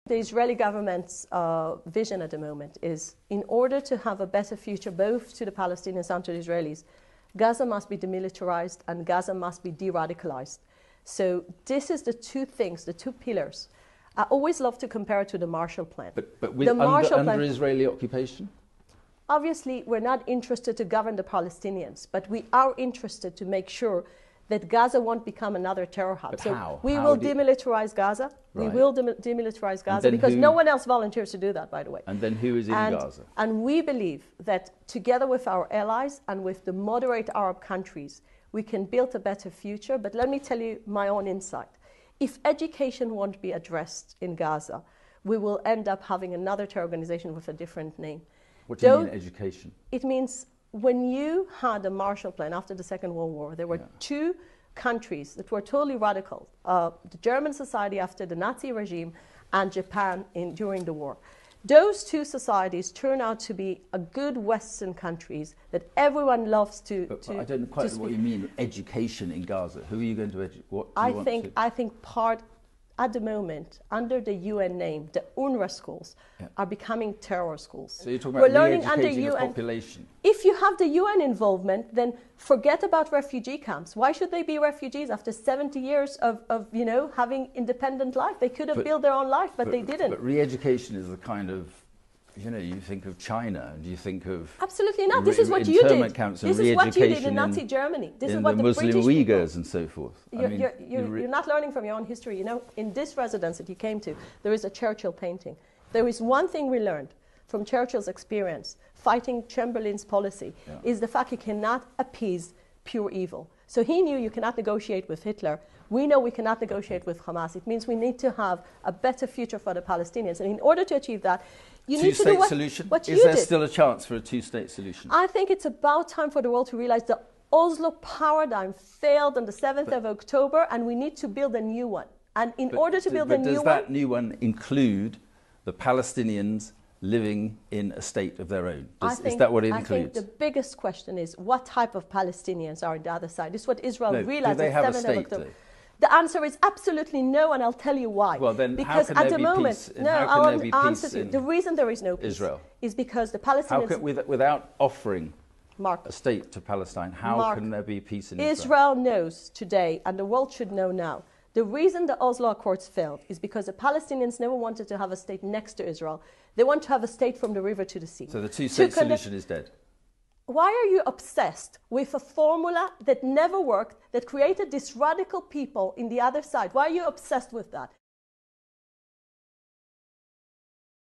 The Israeli government's vision at the moment is, in order to have a better future both to the Palestinians and to the Israelis, Gaza must be demilitarized and Gaza must be de-radicalized. So this is the two things, the two pillars. I always love to compare it to the Marshall Plan. But with under Israeli occupation? Obviously, we're not interested to govern the Palestinians, but we are interested to make sure that Gaza won't become another terror hub. But so how? We will demilitarize Gaza. Right. We will demilitarize Gaza because no one else volunteers to do that, by the way. And then who is in Gaza? And we believe that together with our allies and with the moderate Arab countries, we can build a better future. But let me tell you my own insight. If education won't be addressed in Gaza, we will end up having another terror organization with a different name. What do you mean, education? It means when you had a Marshall Plan after the Second World War, there were two countries that were totally radical. The German society after the Nazi regime and Japan during the war. Those two societies turn out to be a good Western countries that everyone loves to But I don't quite know what you mean, education in Gaza. Who are you going to educate? What do you want to? I think part, at the moment, under the UN name, the UNRWA schools are becoming terror schools. So you're talking about re-educating the population? If you have the UN involvement, then forget about refugee camps. Why should they be refugees after 70 years of having independent life? They could have built their own life, but they didn't. But re-education is the kind of, you think of China, and you think of... Absolutely not. This is what you did. Camps this is what you did in Nazi Germany. This is what the Muslim British Uyghurs and so forth. You're not learning from your own history. In this residence that you came to, there is a Churchill painting. There is one thing we learned from Churchill's experience, fighting Chamberlain's policy, is the fact you cannot appease pure evil. So he knew you cannot negotiate with Hitler. We know we cannot negotiate with Hamas. It means we need to have a better future for the Palestinians. And in order to achieve that, you need to do what you did. Is there still a chance for a two-state solution? I think it's about time for the world to realize the Oslo paradigm failed on the 7th of October, and we need to build a new one. And in order to build a new one... Does that new one include the Palestinians living in a state of their own? Is that what it includes? I think the biggest question is what type of Palestinians are on the other side. This is what Israel realized on the 7th of October. The answer is absolutely no, and I'll tell you why. Well, then because how can there be peace? How can there be peace in the reason there is no peace Israel is because the Palestinians... without offering a state to Palestine, how can there be peace in Israel? Israel knows today, and the world should know now, the reason the Oslo Accords failed is because the Palestinians never wanted to have a state next to Israel. They want to have a state from the river to the sea. So the two-state solution is dead? Why are you obsessed with a formula that never worked, that created these radical people in the other side? Why are you obsessed with that?